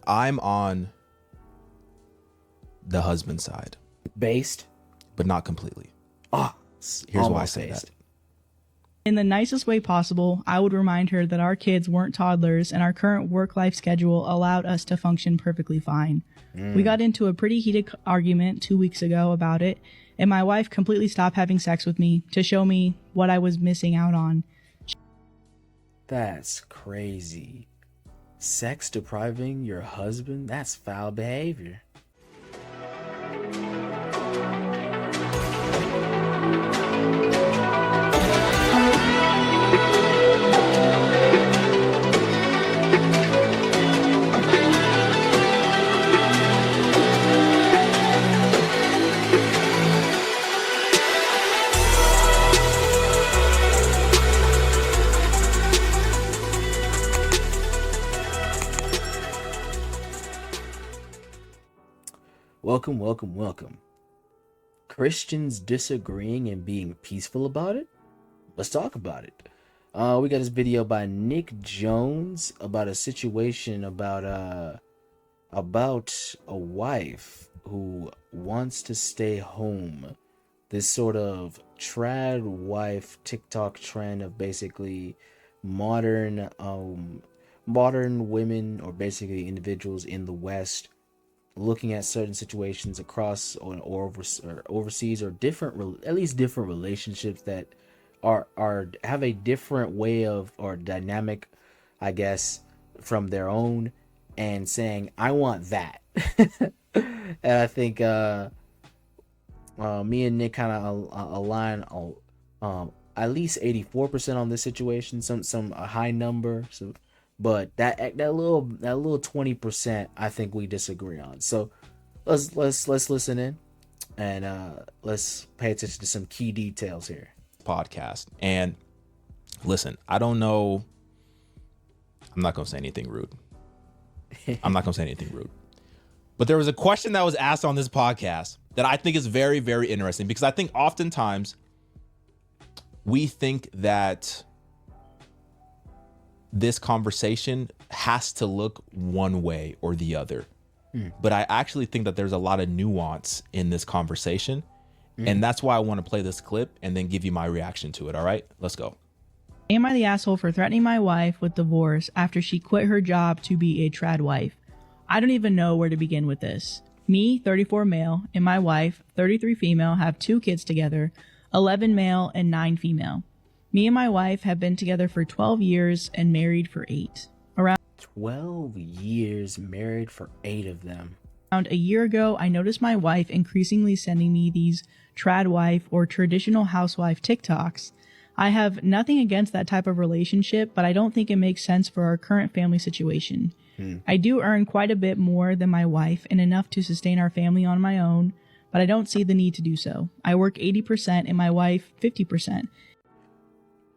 I'm on the husband side. Based? But not completely. Oh, here's why I say that. In the nicest way possible, I would remind her that our kids weren't toddlers and our current work-life schedule allowed us to function perfectly fine. We got into a pretty heated argument 2 weeks ago about it, and my wife completely stopped having sex with me to show me what I was missing out on. That's crazy. Sex depriving your husband? That's foul behavior. Welcome. Christians disagreeing and being peaceful about it? Let's talk about it. We got this video by Nick Jones about a situation about a wife who wants to stay home. This sort of trad wife TikTok trend of basically modern women, or basically individuals in the West, looking at certain situations across or overseas, or at least different relationships that have a different way of, or dynamic, I guess, from their own, and saying, I want that. And I think me and Nick kind of align at least 84% on this situation, some a high number. So, but that little 20%, I think we disagree on. So let's listen in, and let's pay attention to some key details here. Podcast. And listen, I don't know. I'm not gonna say anything rude. But there was a question that was asked on this podcast that I think is very, very interesting, because I think oftentimes we think that this conversation has to look one way or the other. But I actually think that there's a lot of nuance in this conversation. And that's why I want to play this clip and then give you my reaction to it. All right, let's go. Am I the asshole for threatening my wife with divorce after she quit her job to be a trad wife? I don't even know where to begin with this. Me, 34 male, and my wife, 33 female, have 2 kids together, 11 male and 9 female. Me and my wife have been together for 12 years and married for 8. Around 12 years, married for 8 of them. Around a year ago, I noticed my wife increasingly sending me these trad wife or traditional housewife TikToks. I have nothing against that type of relationship, but I don't think it makes sense for our current family situation. I do earn quite a bit more than my wife and enough to sustain our family on my own, but I don't see the need to do so. I work 80% and my wife 50%.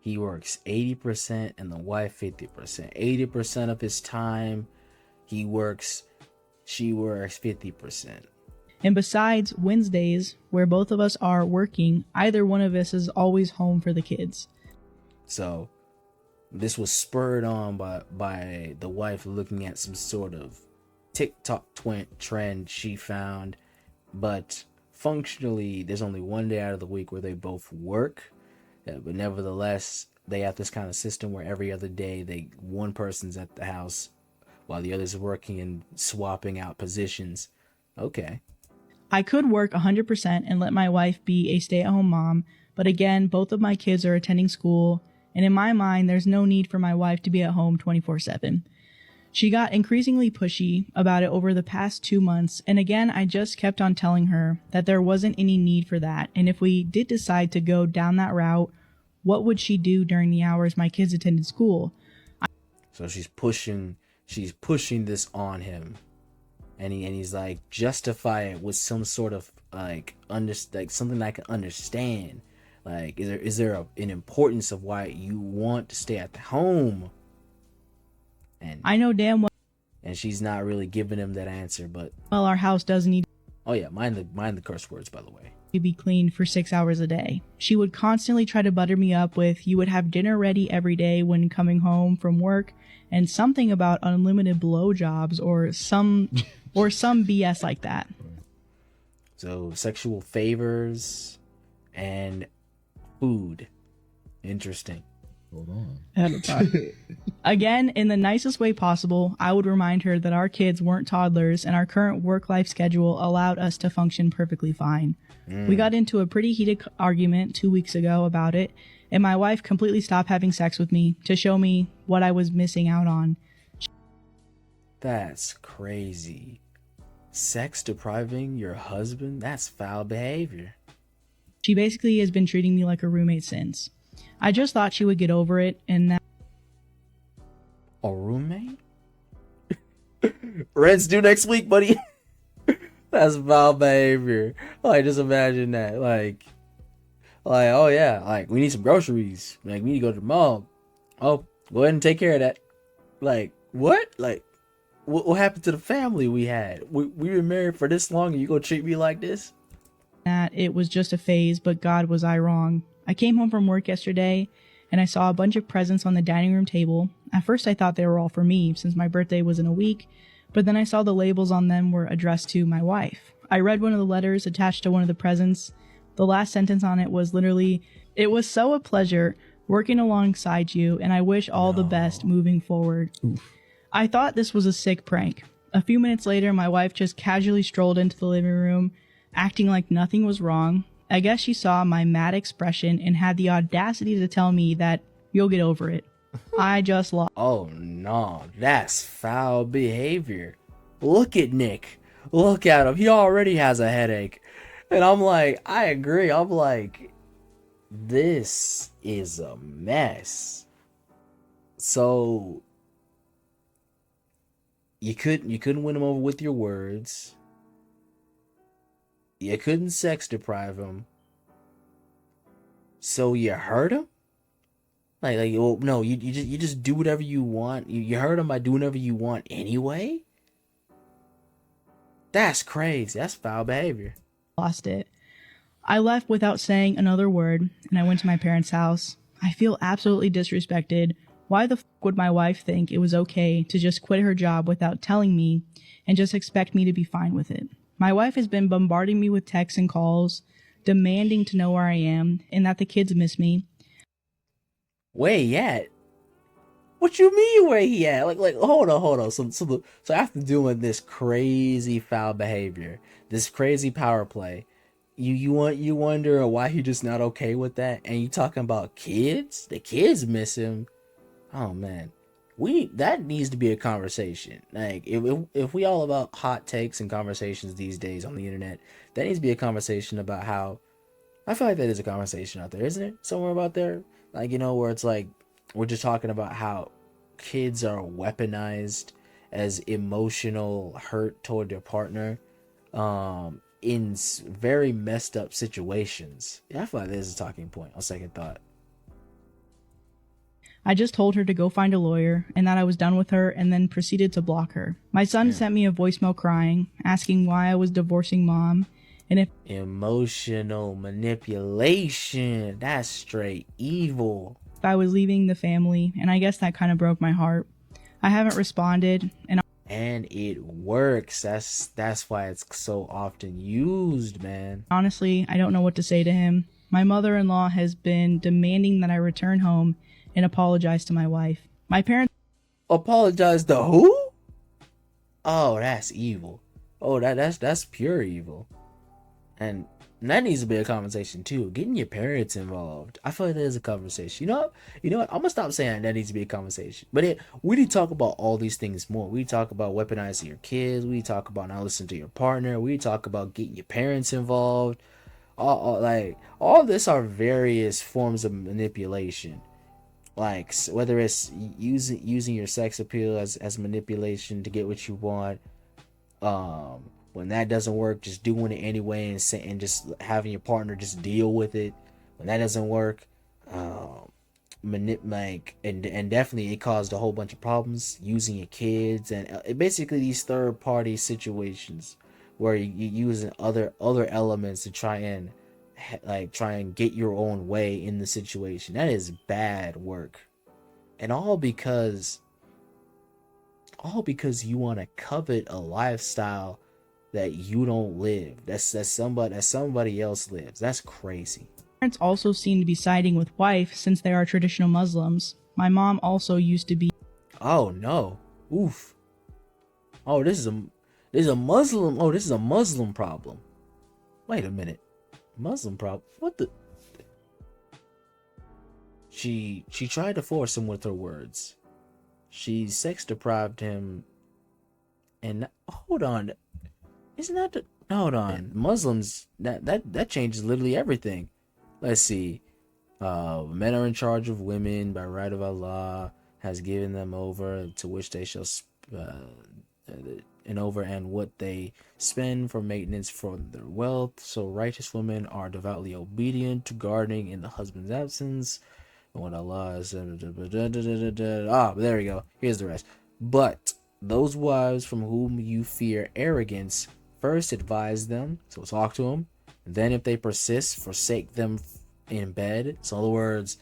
He works 80% and the wife 50%. 80% of his time she works 50%. And besides Wednesdays, where both of us are working, either one of us is always home for the kids. So this was spurred on by the wife looking at some sort of TikTok trend she found. But functionally, there's only one day out of the week where they both work. But nevertheless, they have this kind of system where every other day one person's at the house while the other's working and swapping out positions. Okay. I could work 100% and let my wife be a stay-at-home mom, but again, both of my kids are attending school, and in my mind, there's no need for my wife to be at home 24/7. She got increasingly pushy about it over the past 2 months, and again, I just kept on telling her that there wasn't any need for that, and if we did decide to go down that route, what would she do during the hours my kids attended school? So she's pushing this on him. And he's like, justify it with some sort of like something I can understand. Like, is there an importance of why you want to stay at home? And I know damn well. And she's not really giving him that answer, but Well, our house does need. Oh yeah, mind the curse words, by the way. to be cleaned for 6 hours a day. She would constantly try to butter me up with, you would have dinner ready every day when coming home from work, and something about unlimited blowjobs or some BS like that. So sexual favors and food. Interesting. Hold on. Again, in the nicest way possible, I would remind her that our kids weren't toddlers and our current work-life schedule allowed us to function perfectly fine. We got into a pretty heated argument 2 weeks ago about it, and my wife completely stopped having sex with me to show me what I was missing out on. That's crazy. Sex depriving your husband? That's foul behavior. She basically has been treating me like a roommate since. I just thought she would get over it, and that... A roommate? Rent's due next week, buddy. That's foul behavior. Like, just imagine that. Like, oh yeah, like, we need some groceries. Like, we need to go to the mall. Oh, go ahead and take care of that. Like, what? Like, what happened to the family we had? We've been married for this long and you gonna treat me like this? that it was just a phase, but God, was I wrong. I came home from work yesterday and I saw a bunch of presents on the dining room table. At first I thought they were all for me since my birthday was in a week, but then I saw the labels on them were addressed to my wife. I read one of the letters attached to one of the presents. The last sentence on it was literally, "It was so a pleasure working alongside you, and I wish all the best moving forward." Oof. I thought this was a sick prank. A few minutes later, my wife just casually strolled into the living room, acting like nothing was wrong. I guess she saw my mad expression and had the audacity to tell me that you'll get over it. I just lost. Oh no, that's foul behavior. Look at Nick. Look at him. He already has a headache. And I'm like, I agree. I'm like, this is a mess. So you couldn't win him over with your words. You couldn't sex deprive him. So you hurt him? Like well, no, you just do whatever you want. You hurt him by doing whatever you want anyway? That's crazy. That's foul behavior. Lost it. I left without saying another word, and I went to my parents' house. I feel absolutely disrespected. Why the f*** would my wife think it was okay to just quit her job without telling me and just expect me to be fine with it? My wife has been bombarding me with texts and calls, demanding to know where I am and that the kids miss me. Where he at? What you mean where he at? Like hold on. So after doing this crazy foul behavior, this crazy power play, you wonder why he just not okay with that? And you talking about kids? The kids miss him. Oh man. That needs to be a conversation. Like if we all about hot takes and conversations these days on the internet, that needs to be a conversation about how, I feel like that is a conversation out there, isn't it? Somewhere about there, like, you know, where it's like we're just talking about how kids are weaponized as emotional hurt toward their partner, in very messed up situations. Yeah, I feel like there's a talking point on second thought. I just told her to go find a lawyer and that I was done with her, and then proceeded to block her. My son sent me a voicemail crying, asking why I was divorcing mom and if Emotional manipulation. That's straight evil. I was leaving the family, and I guess that kind of broke my heart. I haven't responded, and it works. That's why it's so often used, man. honestly, I don't know what to say to him. My mother-in-law has been demanding that I return home and apologize to my wife. My parents Apologize to who? Oh, that's evil. Oh, that's pure evil. And that needs to be a conversation too. Getting your parents involved. I feel like that is a conversation. You know what? I'm gonna stop saying that needs to be a conversation. But we need to talk about all these things more. We talk about weaponizing your kids. We talk about not listening to your partner. We talk about getting your parents involved. All this are various forms of manipulation. Like whether it's using your sex appeal as manipulation to get what you want. When that doesn't work, just doing it anyway and just having your partner just deal with it. When that doesn't work, and definitely it caused a whole bunch of problems using your kids and basically these third party situations where you using other elements to try and like try and get your own way in the situation. That is bad work. And all because you want to covet a lifestyle that you don't live. That's somebody else lives. That's crazy. Parents also seem to be siding with wife since they are traditional Muslims. My mom also used to be. Oh no. Oof. Oh, this is a Muslim. Oh, this is a Muslim problem. Wait a minute. Muslim problem? What the? She tried to force him with her words. She sex deprived him. And hold on. Isn't that the, hold on. Muslims, that changes literally everything. Let's see. Men are in charge of women by right of Allah, has given them over to which they shall and over and what they spend for maintenance for their wealth. So righteous women are devoutly obedient to guarding in the husband's absence. And what Allah is, there we go. Here's the rest. But those wives from whom you fear arrogance, first advise them, so talk to them. Then if they persist, forsake them in bed. So in other words,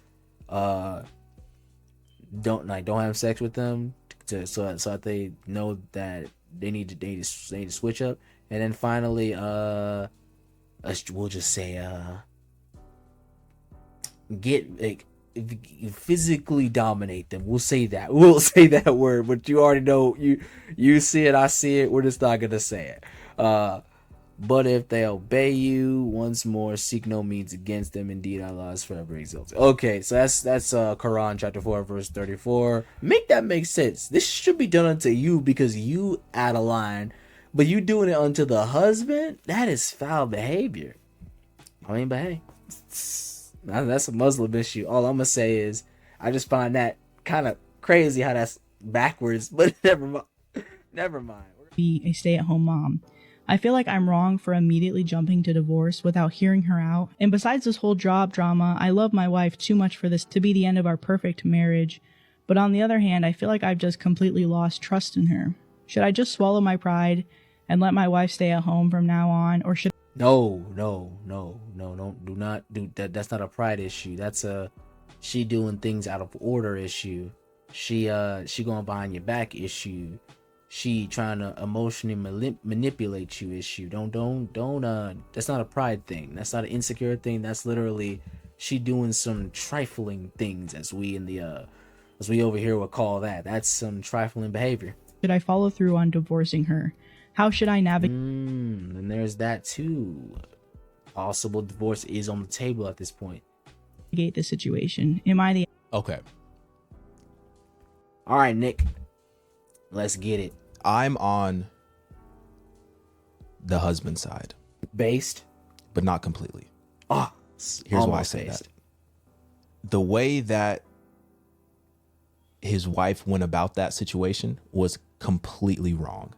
don't have sex with them so that they know that they need to switch up. And then finally, we'll just say get like physically dominate them. We'll say that word, but you already know, you see it, I see it, we're just not gonna say it. But if they obey you, once more seek no means against them. Indeed, Allah is forever exalted. Okay, so that's Quran chapter 4 verse 34. Make that make sense. This should be done unto you because you out of line, but you doing it unto the husband? That is foul behavior. I mean, but hey, that's a Muslim issue. All I'm gonna say is I just find that kind of crazy how that's backwards, but never mind. Be a stay-at-home mom. I feel like I'm wrong for immediately jumping to divorce without hearing her out. And besides this whole job drama, I love my wife too much for this to be the end of our perfect marriage. But on the other hand, I feel like I've just completely lost trust in her. Should I just swallow my pride and let my wife stay at home from now on, or should No, do not do that. That's not a pride issue. That's a she doing things out of order issue. She going behind your back issue. She trying to emotionally manipulate you issue. Don't that's not a pride thing. That's not an insecure thing. That's literally she doing some trifling things, as we over here would call that. That's some trifling behavior. should I follow through on divorcing her? How should I navigate And there's that too. Possible divorce is on the table at this point. the situation? Am I the Okay. All right, Nick. Let's get it. I'm on the husband side, Based? but not completely. Oh, Here's why I say that. The way that his wife went about that situation was completely wrong.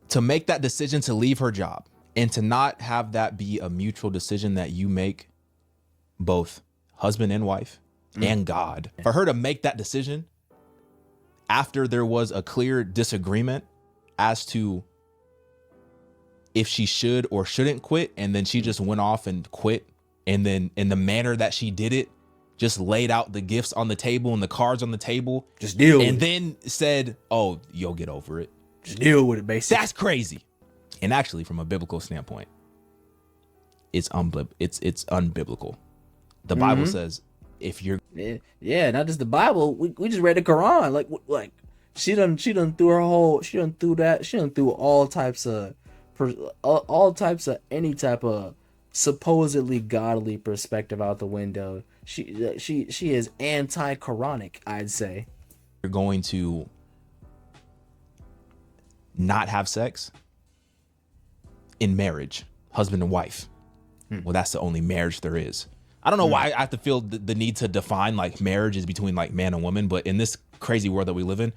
To make that decision to leave her job and to not have that be a mutual decision that you make, both husband and wife and God, for her to make that decision after there was a clear disagreement as to if she should or shouldn't quit, and then she just went off and quit, and then in the manner that she did it, just laid out the gifts on the table and the cards on the table, Just deal with and it. then said, "Oh, you'll get over it." Just deal with it, basically. That's crazy. And actually, from a biblical standpoint, it's unbiblical. The Bible says if you're Yeah, not just the Bible. We just read the Quran. Like she done threw all types of any type of supposedly godly perspective out the window. She is anti-Quranic, I'd say. you're going to not have sex in marriage, husband and wife. Well, that's the only marriage there is. I don't know why I have to feel the need to define like marriage is between like man and woman, but in this crazy world that we live in,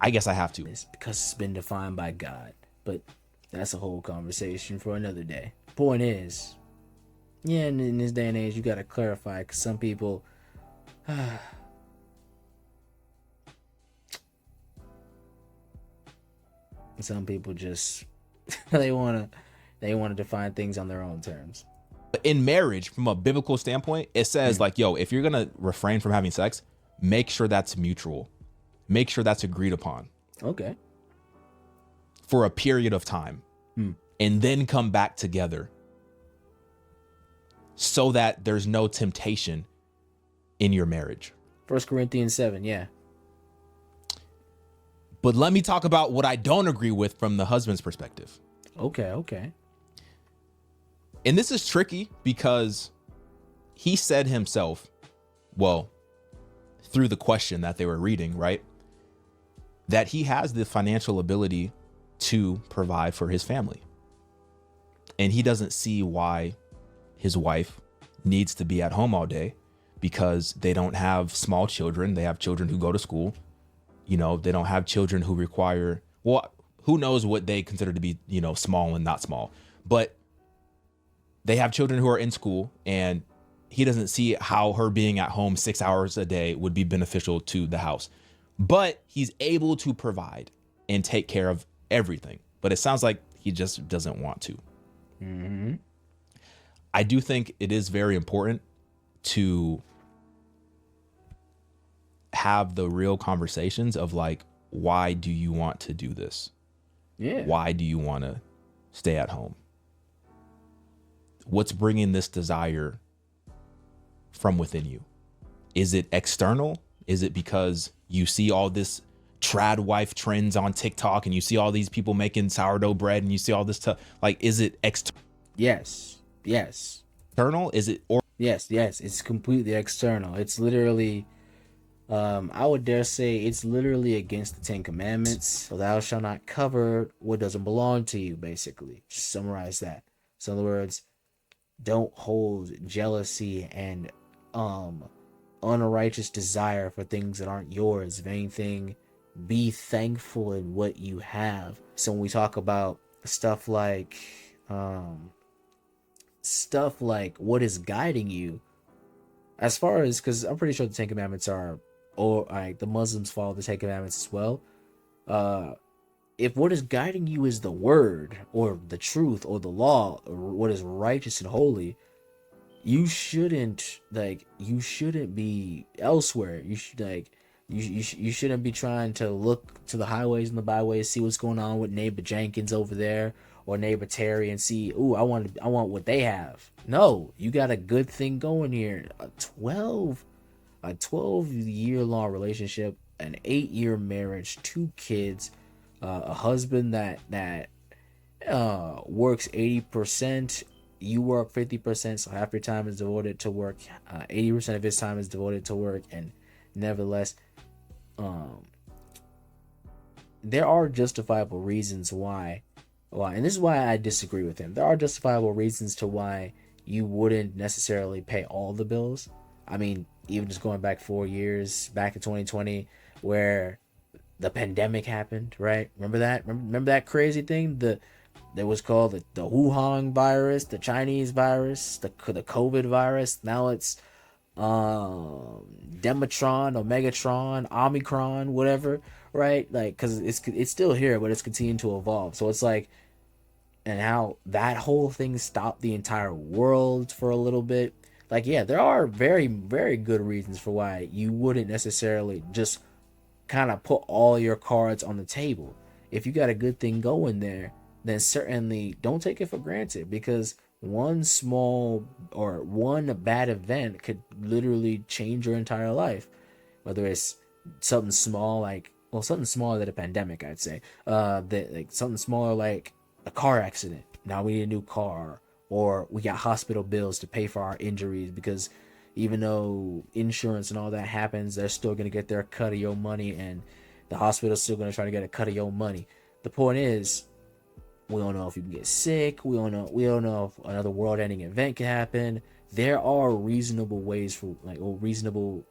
I guess I have to. It's because it's been defined by God. But that's a whole conversation for another day. Point is, yeah, in this day and age, you got to clarify, because some people, just they want to define things on their own terms. But in marriage, from a biblical standpoint, it says like, yo, if you're gonna refrain from having sex, make sure that's mutual. Make sure that's agreed upon. Okay. For a period of time. And then come back together. So that there's no temptation in your marriage. 1 Corinthians 7, yeah. But let me talk about what I don't agree with from the husband's perspective. Okay. And this is tricky because he said himself, well, through the question that they were reading, right? That he has the financial ability to provide for his family. And he doesn't see why his wife needs to be at home all day because they don't have small children. They have children who go to school. You know, they don't have children who require, well, who knows what they consider to be, you know, small and not small. But they have children who are in school, and he doesn't see how her being at home 6 hours a day would be beneficial to the house. But he's able to provide and take care of everything. But it sounds like he just doesn't want to. Mm-hmm. I do think it is very important to have the real conversations of like, why do you want to do this? Yeah. Why do you want to stay at home? What's bringing this desire from within you? Is it external? Is it because you see all this trad wife trends on TikTok and you see all these people making sourdough bread and you see all this stuff? Like, is it external? Yes. Is it or Yes. It's completely external. It's literally, I would dare say it's literally against the 10 Commandments. So thou shalt not cover what doesn't belong to you, basically. Just summarize that. So in other words, don't hold jealousy and unrighteous desire for things that aren't yours. If anything, be thankful in what you have. So when we talk about stuff like what is guiding you, as far as, because I'm pretty sure the 10 Commandments are, or like the Muslims follow the 10 Commandments as well. If what is guiding you is the word or the truth or the law or what is righteous and holy, you shouldn't be elsewhere. You should you shouldn't be trying to look to the highways and the byways, see what's going on with neighbor Jenkins over there or neighbor Terry and see, ooh, I want what they have. No, you got a good thing going here. A 12-year-long relationship, an 8-year marriage, 2 kids, a husband that works 80%, you work 50%, so half your time is devoted to work, 80% of his time is devoted to work, and nevertheless, there are justifiable reasons why, and this is why I disagree with him. There are justifiable reasons to why you wouldn't necessarily pay all the bills. I mean, even just going back 4 years, back in 2020, where the pandemic happened, right? Remember that? Remember that crazy thing? That was called the Wuhan virus, the Chinese virus, the COVID virus. Now it's Dematron or Megatron, Omicron, whatever, right? Like, because it's still here, but it's continuing to evolve. So it's like, and how that whole thing stopped the entire world for a little bit. Like, yeah, there are very, very good reasons for why you wouldn't necessarily just kind of put all your cards on the table. If you got a good thing going there, then certainly don't take it for granted, because one small or one bad event could literally change your entire life. Whether it's something small something smaller than a pandemic, I'd say, something smaller like a car accident. Now we need a new car, or we got hospital bills to pay for our injuries, because even though insurance and all that happens, they're still going to get their cut of your money, and the hospital's still going to try to get a cut of your money. The point is, we don't know if you can get sick. We don't know if another world-ending event can happen. There are reasonable ways for reasonable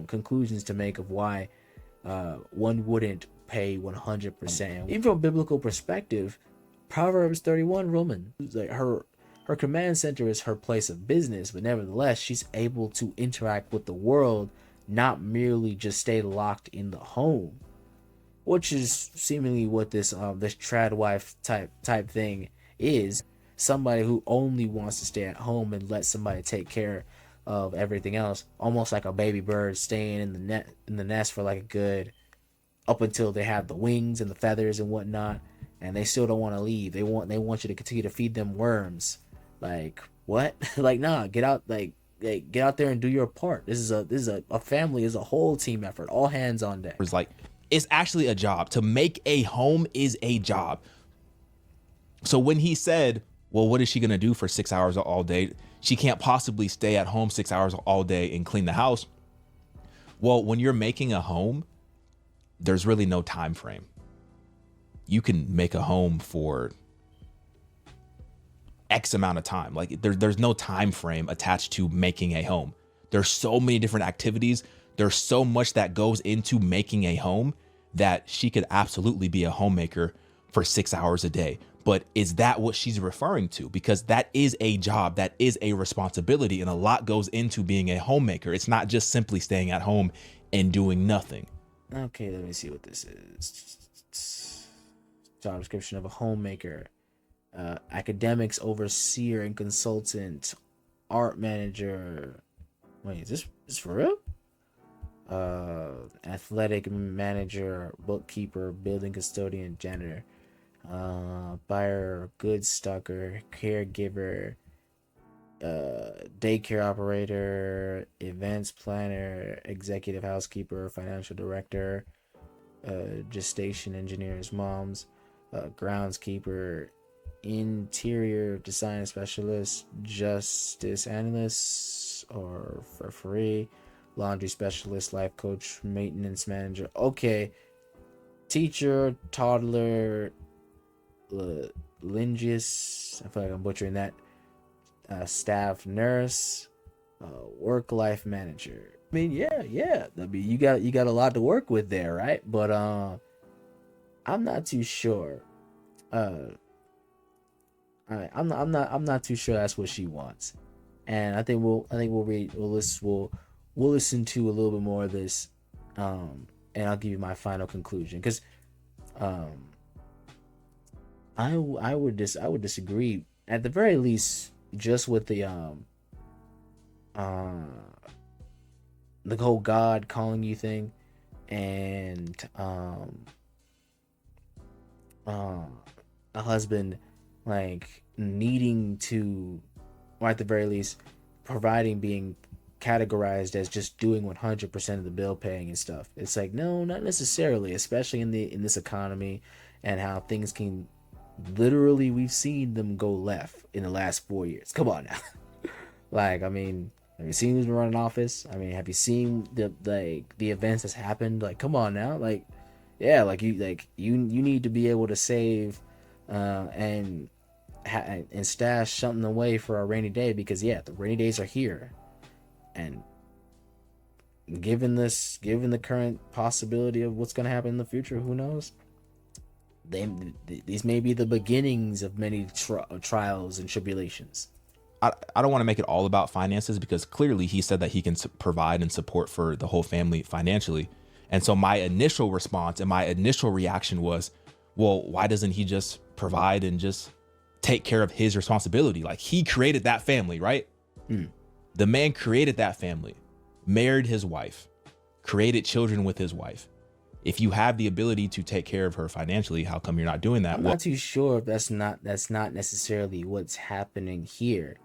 conclusions to make of why one wouldn't pay 100%. Even from a biblical perspective, Proverbs 31 woman, like her command center is her place of business, but nevertheless, she's able to interact with the world, not merely just stay locked in the home, which is seemingly what this trad wife type thing is. somebody who only wants to stay at home and let somebody take care of everything else, almost like a baby bird staying in the nest for like a good up until they have the wings and the feathers and whatnot, and they still don't want to leave. They want you to continue to feed them worms. Like what? Like nah, get out. Like get out there and do your part. This is a family, is a whole team effort, all hands on deck. It's like, it's actually a job. To make a home is a job. So when he said, well, what is she gonna do for 6 hours all day? She can't possibly stay at home 6 hours all day and clean the house. Well, when you're making a home, there's really no time frame. You can make a home for X amount of time. Like there's no time frame attached to making a home. There's so many different activities. There's so much that goes into making a home that she could absolutely be a homemaker for 6 hours a day. But is that what she's referring to? Because that is a job, that is a responsibility, and a lot goes into being a homemaker. It's not just simply staying at home and doing nothing. Okay, let me see what this is. Job description of a homemaker. Academics overseer and consultant, art manager. Wait, is this for real? Athletic manager, bookkeeper, building custodian, janitor, buyer, goods stocker, caregiver, daycare operator, events planner, executive housekeeper, financial director, gestation engineers, moms, groundskeeper, interior design specialist, justice analyst or referee, laundry specialist, life coach, maintenance manager. Okay, teacher, toddler, linguist, I feel like I'm butchering that, staff nurse, work life manager. I mean, yeah. I mean, you got a lot to work with there, right? But I'm not too sure. I'm not too sure that's what she wants, and I think we'll listen to a little bit more of this, and I'll give you my final conclusion, because I would disagree at the very least just with the whole God calling you thing, and a husband like needing to, or at the very least providing, being categorized as just doing 100% of the bill paying and stuff. It's like, no, not necessarily, especially in this economy and how things can literally, we've seen them go left in the last 4 years. Come on now. Like, I mean, have you seen who's been running office? I mean, have you seen the events that's happened? Like, come on now. Like, yeah, you need to be able to save and stash something away for a rainy day, because the rainy days are here, and given the current possibility of what's going to happen in the future, who knows? These may be the beginnings of many trials and tribulations. I don't want to make it all about finances, because clearly he said that he can provide and support for the whole family financially. And so my initial response and my initial reaction was, well, why doesn't he just provide and just take care of his responsibility? Like, he created that family, right? The man created that family, married his wife, created children with his wife. If you have the ability to take care of her financially, how come you're not doing that? I'm not too sure if that's not necessarily what's happening here.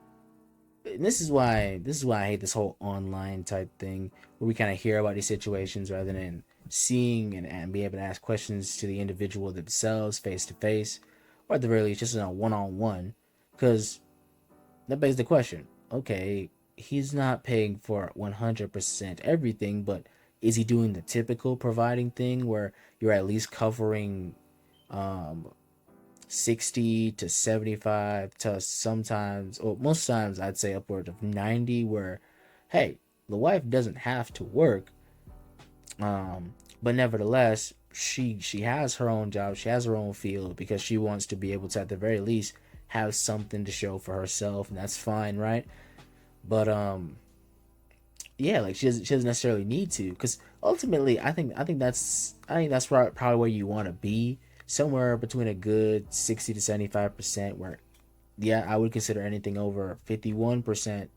And this is why I hate this whole online type thing, where we kind of hear about these situations rather than seeing and be able to ask questions to the individual themselves face to face, or at the very least just in a one-on-one, because that begs the question. Okay, he's not paying for 100% everything, but is he doing the typical providing thing where you're at least covering 60 to 75 to sometimes, or most times I'd say upward of 90, where, hey, the wife doesn't have to work, but nevertheless she has her own job, she has her own field, because she wants to be able to at the very least have something to show for herself, and that's fine, right? But like she doesn't necessarily need to, because ultimately I think that's probably where you want to be, somewhere between a good 60 to 75%, where yeah, I would consider anything over 51%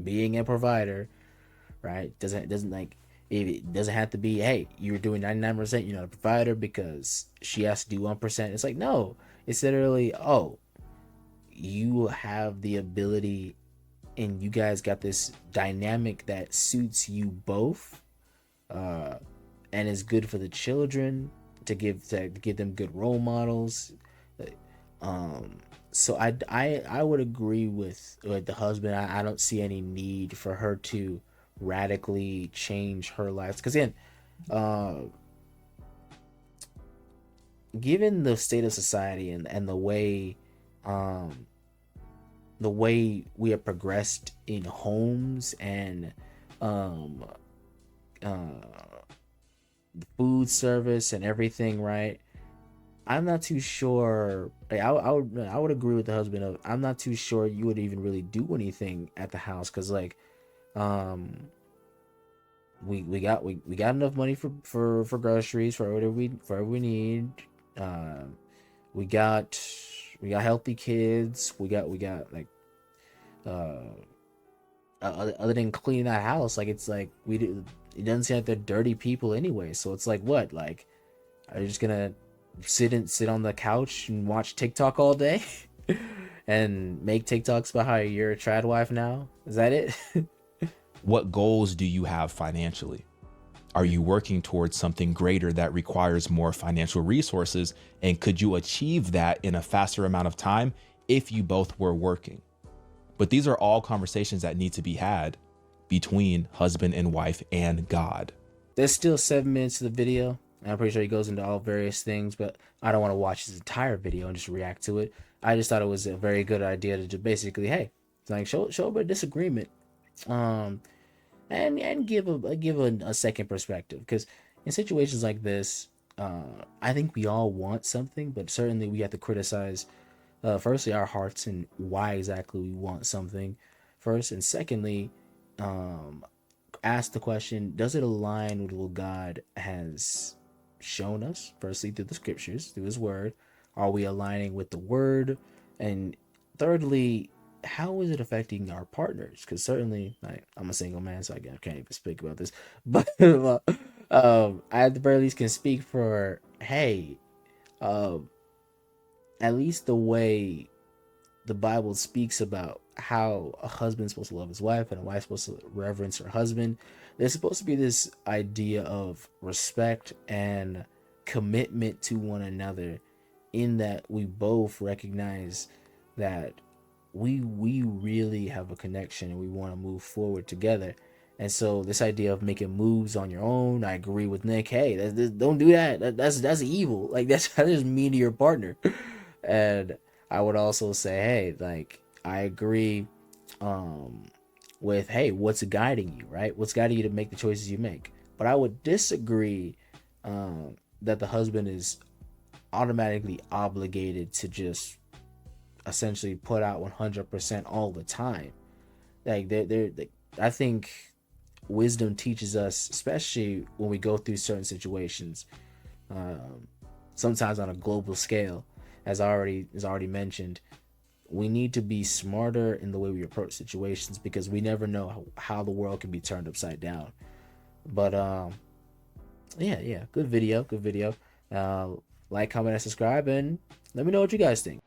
being a provider, right? Doesn't like, it doesn't have to be, hey, you're doing 99%, you're not a provider because she has to do 1%. It's like, no, it's literally, oh, you have the ability and you guys got this dynamic that suits you both, uh, and is good for the children to give them good role models. Um, so I would agree with the husband. I don't see any need for her to radically change her life because again, uh, given the state of society and um, the way we have progressed in homes and um, uh, the food service and everything, right? I'm not too sure. Like, I would agree with the husband of, I'm not too sure you would even really do anything at the house because like, um, we got enough money for groceries for whatever we need. Um, we got healthy kids. We got like uh other than cleaning that house, like it's like we do. It doesn't seem like they're dirty people anyway. So it's like, what, like, are you just gonna sit on the couch and watch TikTok all day and make TikToks about how you're a trad wife now? Is that it? What goals do you have financially? Are you working towards something greater that requires more financial resources? And could you achieve that in a faster amount of time if you both were working? But these are all conversations that need to be had between husband and wife and God. There's still 7 minutes of the video. I'm pretty sure he goes into all various things, but I don't want to watch his entire video and just react to it. I just thought it was a very good idea to just basically, hey, it's like show a bit of disagreement, um, and give a second perspective, because in situations like this, I think we all want something, but certainly we have to criticize, firstly, our hearts and why exactly we want something first, and secondly, um, ask the question, does it align with what God has shown us, firstly through the scriptures, through his word? Are we aligning with the word? And thirdly, how is it affecting our partners? Because certainly, like, I'm a single man, so I can't even speak about this, but I at the very least can speak for, hey, um, at least the way the Bible speaks about how a husband's supposed to love his wife and a wife's supposed to reverence her husband. There's supposed to be this idea of respect and commitment to one another, in that we both recognize that we really have a connection and we want to move forward together. And so this idea of making moves on your own, I agree with Nick. Hey, don't do that. That's evil. Like that is mean to your partner. And I would also say, hey, like, I agree um with, hey, what's guiding you, right? What's guiding you to make the choices you make? But I would disagree that the husband is automatically obligated to just essentially put out 100% all the time. Like I think wisdom teaches us, especially when we go through certain situations, um, sometimes on a global scale, as already mentioned, we need to be smarter in the way we approach situations, because we never know how the world can be turned upside down. But yeah, good video. Like, comment, and subscribe, and let me know what you guys think.